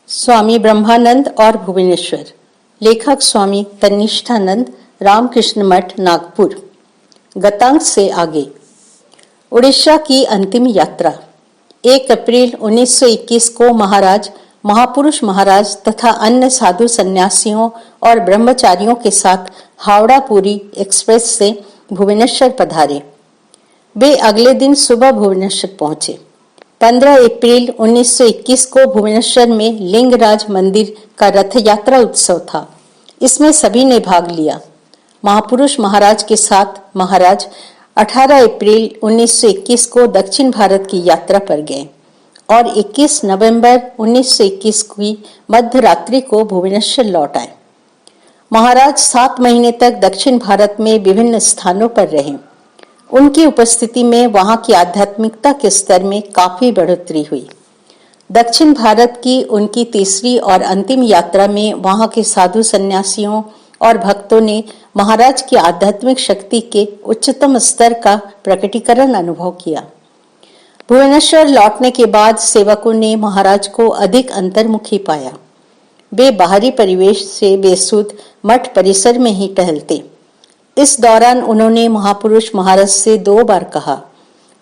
स्वामी ब्रह्मानंद और भुवनेश्वर। लेखक स्वामी तनिष्ठानंद, रामकृष्ण मठ, नागपुर। गतांक से आगे। उड़ीसा की अंतिम यात्रा। 1 अप्रैल 1921 को महाराज, महापुरुष महाराज तथा अन्य साधु सन्यासियों और ब्रह्मचारियों के साथ हावड़ा पुरी एक्सप्रेस से भुवनेश्वर पधारे। वे अगले दिन सुबह भुवनेश्वर पहुंचे। 15 अप्रैल 1921 को भुवनेश्वर में लिंगराज मंदिर का रथ यात्रा उत्सव था। इसमें सभी ने भाग लिया। महापुरुष महाराज के साथ महाराज 18 अप्रैल 1921 को दक्षिण भारत की यात्रा पर गए और 21 नवंबर 1921 की मध्य रात्रि को भुवनेश्वर लौट आए। महाराज 7 महीने तक दक्षिण भारत में विभिन्न स्थानों पर रहे। उनकी उपस्थिति में वहां की आध्यात्मिकता के स्तर में काफी बढ़ोतरी हुई। दक्षिण भारत की उनकी तीसरी और अंतिम यात्रा में वहां के साधु सन्यासियों और भक्तों ने महाराज की आध्यात्मिक शक्ति के उच्चतम स्तर का प्रकटीकरण अनुभव किया। भुवनेश्वर लौटने के बाद सेवकों ने महाराज को अधिक अंतर्मुखी पाया। वे बाहरी परिवेश से बेसुध मठ परिसर में ही टहलते। इस दौरान उन्होंने महापुरुष महाराज से 2 बार कहा,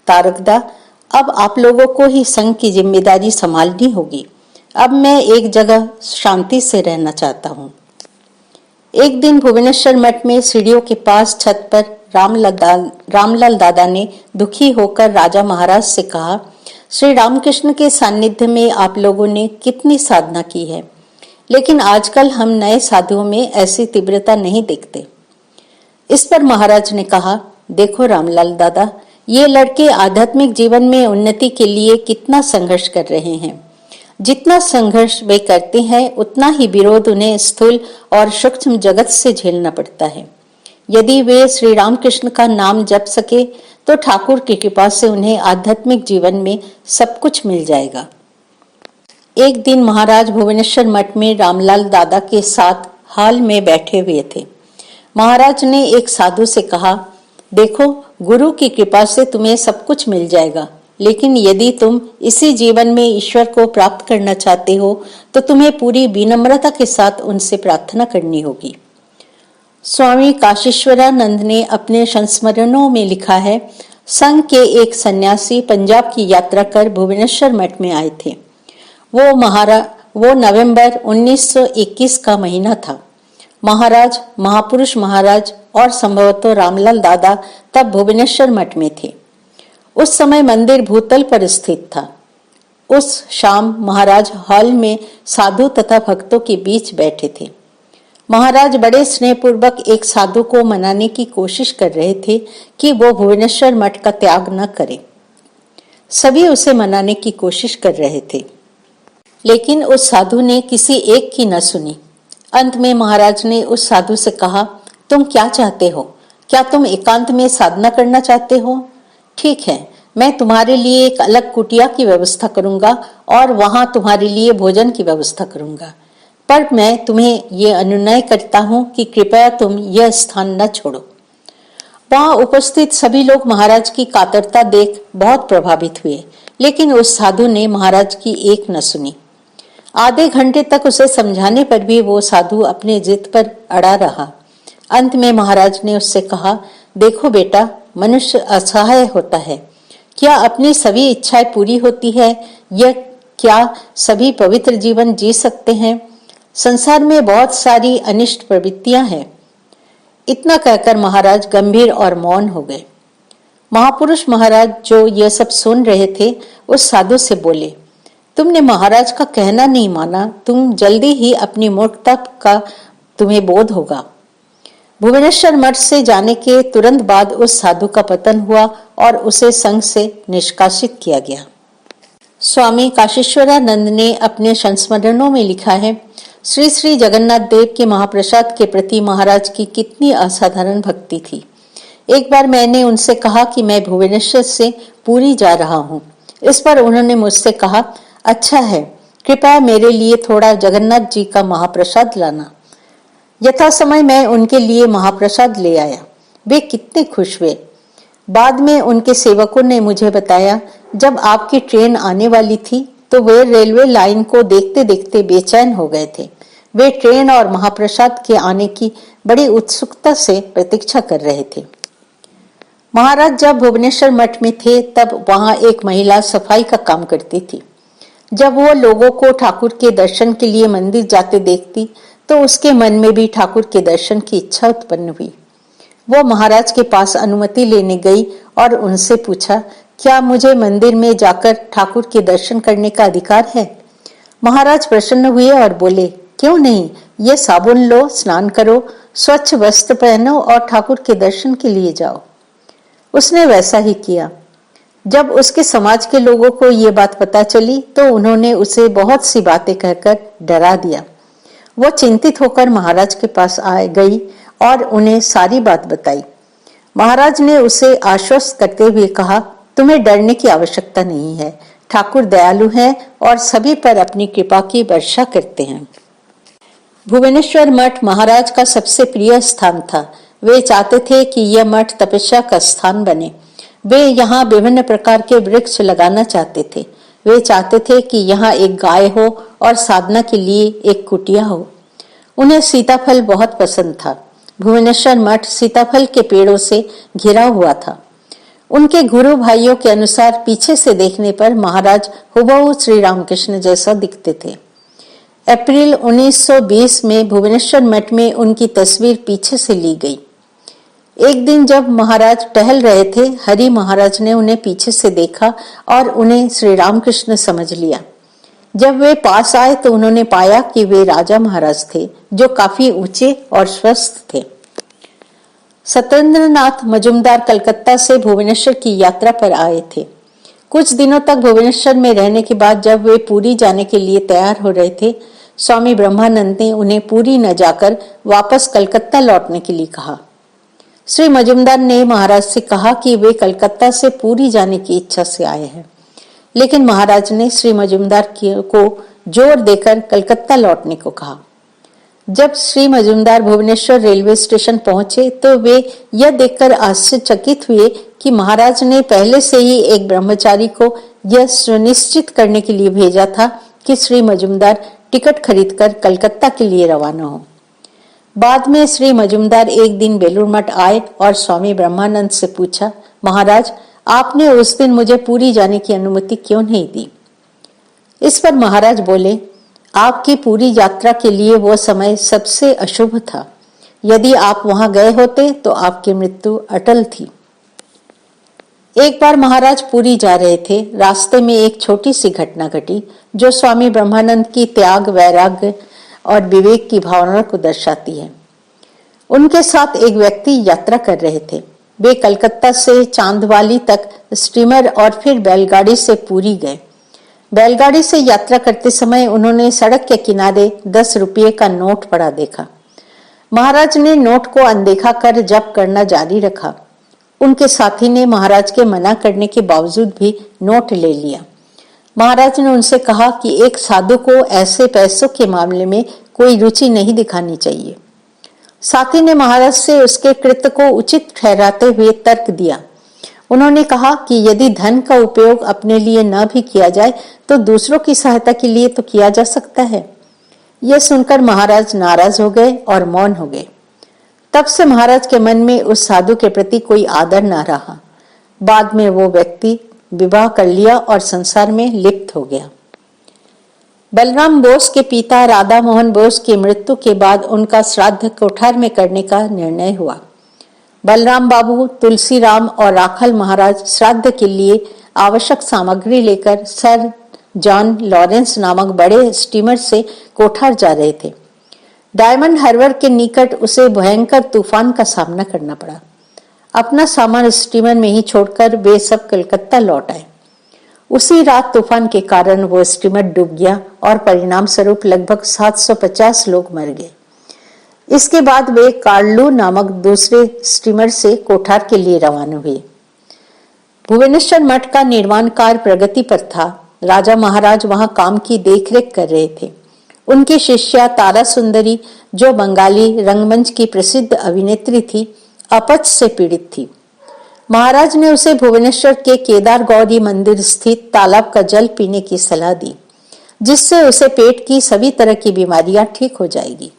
तारकदा, अब आप लोगों को ही संघ की जिम्मेदारी संभालनी होगी। अब मैं एक जगह शांति से रहना चाहता हूँ। एक दिन भुवनेश्वर मठ में सीढ़ियों के पास छत पर रामलाल दादा ने दुखी होकर राजा महाराज से कहा, श्री रामकृष्ण के सानिध्य में आप लोगों ने कितनी साधना की है, लेकिन आजकल हम नए साधुओं में ऐसी तीव्रता नहीं देखते। इस पर महाराज ने कहा, देखो रामलाल दादा, ये लड़के आध्यात्मिक जीवन में उन्नति के लिए कितना संघर्ष कर रहे हैं। जितना संघर्ष वे करते हैं उतना ही विरोध उन्हें स्थूल और सूक्ष्म जगत से झेलना पड़ता है। यदि वे श्री रामकृष्ण का नाम जप सके तो ठाकुर की कृपा से उन्हें आध्यात्मिक जीवन में सब कुछ मिल जाएगा। एक दिन महाराज भुवनेश्वर मठ में रामलाल दादा के साथ हाल में बैठे हुए थे। महाराज ने एक साधु से कहा, देखो, गुरु की कृपा से तुम्हें सब कुछ मिल जाएगा, लेकिन यदि तुम इसी जीवन में ईश्वर को प्राप्त करना चाहते हो तो तुम्हें पूरी विनम्रता के साथ उनसे प्रार्थना करनी होगी। स्वामी काशीश्वरानंद ने अपने संस्मरणों में लिखा है, संघ के एक सन्यासी पंजाब की यात्रा कर भुवनेश्वर मठ में आए थे। वो नवंबर 1921 का महीना था। महाराज, महापुरुष महाराज और संभवतः रामलाल दादा तब भुवनेश्वर मठ में थे। उस समय मंदिर भूतल पर स्थित था। उस शाम महाराज हॉल में साधु तथा भक्तों के बीच बैठे थे। महाराज बड़े स्नेहपूर्वक एक साधु को मनाने की कोशिश कर रहे थे कि वो भुवनेश्वर मठ का त्याग न करे। सभी उसे मनाने की कोशिश कर रहे थे, लेकिन उस साधु ने किसी एक की न सुनी। अंत में महाराज ने उस साधु से कहा, तुम क्या चाहते हो? क्या तुम एकांत में साधना करना चाहते हो? ठीक है, मैं तुम्हारे लिए एक अलग कुटिया की व्यवस्था करूंगा और वहां तुम्हारे लिए भोजन की व्यवस्था करूंगा, पर मैं तुम्हें यह अनुनय करता हूं कि कृपया तुम यह स्थान न छोड़ो। वहां उपस्थित सभी लोग महाराज की कातरता देख बहुत प्रभावित हुए, लेकिन उस साधु ने महाराज की एक न सुनी। आधे घंटे तक उसे समझाने पर भी वो साधु अपने जिद पर अड़ा रहा। अंत में महाराज ने उससे कहा, देखो बेटा, मनुष्य असहाय होता है। क्या अपनी सभी इच्छाएं पूरी होती है? यह क्या सभी पवित्र जीवन जी सकते हैं? संसार में बहुत सारी अनिष्ट प्रवृत्तियां हैं। इतना कहकर महाराज गंभीर और मौन हो गए। महापुरुष महाराज जो यह सब सुन रहे थे, उस साधु से बोले, तुमने महाराज का कहना नहीं माना, तुम जल्दी ही अपनी मूर्खता का तुम्हें बोध होगा। भुवनेश्वर मठ से जाने के तुरंत बाद उस साधु का पतन हुआ और उसे संघ से निष्कासित किया गया। स्वामी काशीश्वरानंद ने अपने संस्मरणों में लिखा है, श्री श्री जगन्नाथ देव के महाप्रसाद के प्रति महाराज की कितनी असाधारण भक्ति थी। एक बार मैंने उनसे कहा कि मैं भुवनेश्वर से पुरी जा रहा हूँ। इस पर उन्होंने मुझसे कहा, अच्छा है, कृपया मेरे लिए थोड़ा जगन्नाथ जी का महाप्रसाद लाना। यथा समय मैं उनके लिए महाप्रसाद ले आया। वे कितने खुश हुए। बाद में उनके सेवकों ने मुझे बताया, जब आपकी ट्रेन आने वाली थी तो वे रेलवे लाइन को देखते देखते बेचैन हो गए थे। वे ट्रेन और महाप्रसाद के आने की बड़ी उत्सुकता से प्रतीक्षा कर रहे थे। महाराज जब भुवनेश्वर मठ में थे तब वहां एक महिला सफाई का काम करती थी। जब वो लोगों को ठाकुर के दर्शन के लिए मंदिर जाते देखती तो उसके मन में भी ठाकुर के दर्शन की इच्छा उत्पन्न हुई। वो महाराज के पास अनुमति लेने गई और उनसे पूछा, क्या मुझे मंदिर में जाकर ठाकुर के दर्शन करने का अधिकार है? महाराज प्रसन्न हुए और बोले, क्यों नहीं, ये साबुन लो, स्नान करो, स्वच्छ वस्त्र पहनो और ठाकुर के दर्शन के लिए जाओ। उसने वैसा ही किया। जब उसके समाज के लोगों को ये बात पता चली तो उन्होंने उसे बहुत सी बातें कहकर डरा दिया। वो चिंतित होकर महाराज के पास गई और उन्हें सारी बात बताई। महाराज ने उसे आश्वस्त करते हुए कहा, तुम्हें डरने की आवश्यकता नहीं है। ठाकुर दयालु हैं और सभी पर अपनी कृपा की वर्षा करते हैं। भुवनेश्वर मठ महाराज का सबसे प्रिय स्थान था। वे चाहते थे कि यह मठ तपस्या का स्थान बने। वे यहाँ विभिन्न प्रकार के वृक्ष लगाना चाहते थे। वे चाहते थे कि यहाँ एक गाय हो और साधना के लिए एक कुटिया हो। उन्हें सीताफल बहुत पसंद था। भुवनेश्वर मठ सीताफल के पेड़ों से घिरा हुआ था। उनके गुरु भाइयों के अनुसार पीछे से देखने पर महाराज हुबहू श्री रामकृष्ण जैसा दिखते थे। अप्रैल 1920 में भुवनेश्वर मठ में उनकी तस्वीर पीछे से ली गई। एक दिन जब महाराज टहल रहे थे, हरि महाराज ने उन्हें पीछे से देखा और उन्हें श्री रामकृष्ण समझ लिया। जब वे पास आए तो उन्होंने पाया कि वे राजा महाराज थे, जो काफी ऊंचे और स्वस्थ थे। सत्येंद्रनाथ मजुमदार कलकत्ता से भुवनेश्वर की यात्रा पर आए थे। कुछ दिनों तक भुवनेश्वर में रहने के बाद जब वे पुरी जाने के लिए तैयार हो रहे थे, स्वामी ब्रह्मानंद ने उन्हें पुरी न जाकर वापस कलकत्ता लौटने के लिए कहा। श्री मजुमदार ने महाराज से कहा कि वे कलकत्ता से पुरी जाने की इच्छा से आए हैं, लेकिन महाराज ने श्री मजुमदार को जोर देकर कलकत्ता लौटने को कहा। जब श्री मजुमदार भुवनेश्वर रेलवे स्टेशन पहुंचे तो वे यह देखकर आश्चर्यचकित हुए कि महाराज ने पहले से ही एक ब्रह्मचारी को यह सुनिश्चित करने के लिए भेजा था कि श्री मजुमदार टिकट खरीदकर कलकत्ता के लिए रवाना हो। बाद में श्री मजुमदार एक दिन बेलूर मठ आए और स्वामी ब्रह्मानंद से पूछा, महाराज, आपने उस दिन मुझे पुरी जाने की अनुमति क्यों नहीं दी? इस पर महाराज बोले, आपकी पूरी यात्रा के लिए वो समय सबसे अशुभ था। यदि आप वहां गए होते तो आपकी मृत्यु अटल थी। एक बार महाराज पुरी जा रहे थे। रास्ते में एक छोटी सी घटना घटी जो स्वामी ब्रह्मानंद की त्याग, वैराग्य और विवेक की भावना को दर्शाती है। उनके साथ एक व्यक्ति यात्रा कर रहे थे। वे कलकत्ता से चांदवाली तक स्टीमर और फिर बैलगाड़ी से पुरी गए। बैलगाड़ी से यात्रा करते समय उन्होंने सड़क के किनारे 10 रुपये का नोट पड़ा देखा। महाराज ने नोट को अनदेखा कर जप करना जारी रखा। उनके साथी ने महाराज के मना करने के बावजूद भी नोट ले लिया। महाराज ने उनसे कहा कि एक साधु को ऐसे पैसों के मामले में कोई रुचि नहीं दिखानी चाहिए। साथी ने महाराज से उसके कृत्य को उचित ठहराते हुए तर्क दिया। उन्होंने कहा कि यदि धन का उपयोग अपने लिए न भी किया जाए तो दूसरों की सहायता के लिए तो किया जा सकता है। यह सुनकर महाराज नाराज हो गए और मौन हो गए। तब से महाराज के मन में उस साधु के प्रति कोई आदर न रहा। बाद में वो व्यक्ति विवाह कर लिया और संसार में लिप्त हो गया। बलराम बोस के पिता राधा मोहन बोस की मृत्यु के बाद उनका श्राद्ध कोठार में करने का निर्णय हुआ। बलराम बाबू, तुलसीराम और राखल महाराज श्राद्ध के लिए आवश्यक सामग्री लेकर सर जॉन लॉरेंस नामक बड़े स्टीमर से कोठार जा रहे थे। डायमंड हार्बर के निकट उसे भयंकर तूफान का सामना करना पड़ा। अपना सामान स्टीमर में ही छोड़कर वे सब कलकत्ता लौट आए। उसी रात तूफान के कारण वो स्टीमर डूब गया और परिणाम स्वरूप लगभग 750 लोग मर गए। इसके बाद वे कार्लू नामक दूसरे स्टीमर से कोठार के लिए रवाना हुए। भुवनेश्वर मठ का निर्माण कार्य प्रगति पर था। राजा महाराज वहां काम की देखरेख कर रहे थे। उनकी शिष्या तारा सुंदरी, जो बंगाली रंगमंच की प्रसिद्ध अभिनेत्री थी, अपच से पीड़ित थी। महाराज ने उसे भुवनेश्वर के केदार गौरी मंदिर स्थित तालाब का जल पीने की सलाह दी। जिससे उसे पेट की सभी तरह की बीमारियां ठीक हो जाएगी।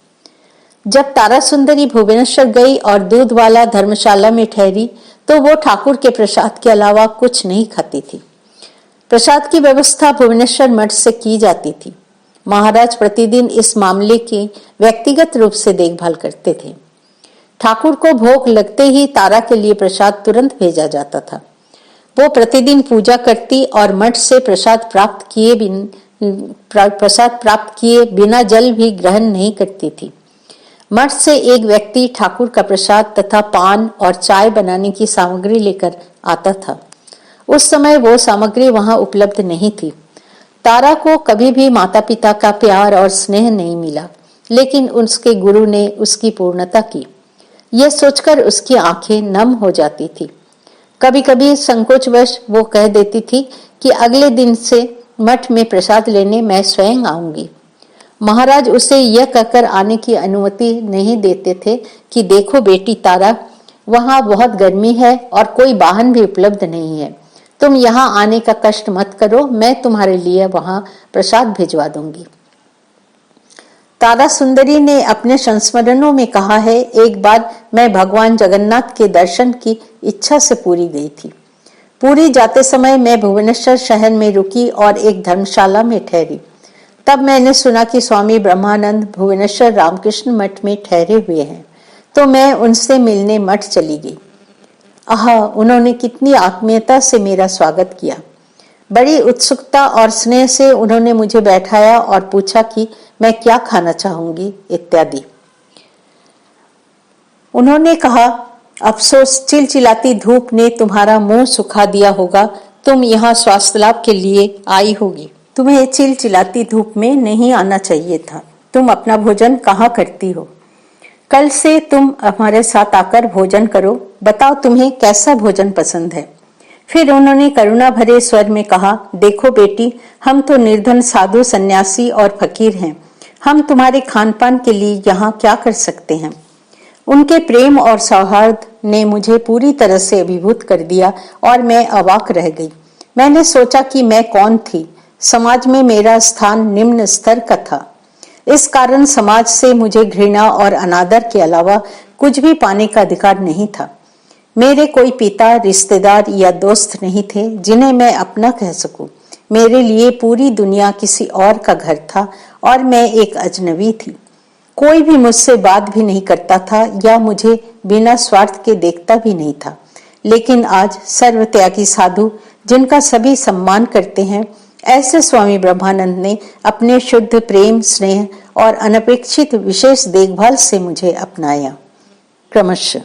जब तारा सुंदरी भुवनेश्वर गई और दूध वाला धर्मशाला में ठहरी तो वो ठाकुर के प्रसाद के अलावा कुछ नहीं खाती थी। प्रसाद की व्यवस्था भुवनेश्वर मठ से की जाती थी। महाराज प्रतिदिन इस मामले की व्यक्तिगत रूप से देखभाल करते थे। ठाकुर को भोग लगते ही तारा के लिए प्रसाद तुरंत भेजा जाता था। वो प्रतिदिन पूजा करती और मठ से प्रसाद प्राप्त किए बिना जल भी ग्रहण नहीं करती थी। मठ से एक व्यक्ति ठाकुर का प्रसाद तथा पान और चाय बनाने की सामग्री लेकर आता था। उस समय वो सामग्री वहां उपलब्ध नहीं थी। तारा को कभी भी माता पिता का प्यार और स्नेह नहीं मिला, लेकिन उसके गुरु ने उसकी पूर्णता की। यह सोचकर उसकी आंखें नम हो जाती थी। कभी कभी संकोचवश वो कह देती थी कि अगले दिन से मठ में प्रसाद लेने मैं स्वयं आऊंगी। महाराज उसे यह कहकर आने की अनुमति नहीं देते थे कि देखो बेटी तारा, वहां बहुत गर्मी है और कोई वाहन भी उपलब्ध नहीं है। तुम यहाँ आने का कष्ट मत करो, मैं तुम्हारे लिए वहां प्रसाद भिजवा दूंगी। तारा सुंदरी ने अपने संस्मरणों में कहा है, एक बार मैं भगवान जगन्नाथ के दर्शन की इच्छा से पुरी गई थी। पुरी जाते समय मैं भुवनेश्वर शहर में रुकी और एक धर्मशाला में ठहरी। तब मैंने सुना कि स्वामी ब्रह्मानंद भुवनेश्वर रामकृष्ण मठ में ठहरे हुए हैं, तो मैं उनसे मिलने मठ चली गई। उन्होंने कितनी आत्मीयता से मेरा स्वागत किया। बड़ी उत्सुकता और स्नेह से उन्होंने मुझे बैठाया और पूछा कि मैं क्या खाना चाहूंगी इत्यादि। उन्होंने कहा, अफसोस चिलचिलाती धूप ने तुम्हारा मुंह सुखा दिया होगा। तुम यहाँ स्वास्थ्य लाभ के लिए आई होगी। तुम्हें चिलचिलाती धूप में नहीं आना चाहिए था। तुम अपना भोजन कहाँ करती हो? कल से तुम हमारे साथ आकर भोजन करो। बताओ तुम्हें कैसा भोजन पसंद है। फिर उन्होंने करुणा भरे स्वर में कहा, देखो बेटी, हम तो निर्धन साधु सन्यासी और फकीर हैं। हम तुम्हारे खान पान के लिए यहाँ क्या कर सकते हैं। उनके प्रेम और सौहार्द ने मुझे पूरी तरह से अभिभूत कर दिया और मैं अवाक रह गई। मैंने सोचा कि मैं कौन थी। समाज में मेरा स्थान निम्न स्तर का था। इस कारण समाज से मुझे घृणा और अनादर के अलावा कुछ भी पाने का अधिकार नहीं था। मेरे कोई पिता, रिश्तेदार या दोस्त नहीं थे जिन्हें मैं अपना कह सकूं। मेरे लिए पूरी दुनिया किसी और का घर था और मैं एक अजनबी थी। कोई भी मुझसे बात भी नहीं करता था या मुझे बिना स्वार्थ के देखता भी नहीं था। लेकिन आज सर्वत्यागी साधु जिनका सभी सम्मान करते हैं, ऐसे स्वामी ब्रह्मानंद ने अपने शुद्ध प्रेम, स्नेह और अनपेक्षित विशेष देखभाल से मुझे अपनाया। क्रमशः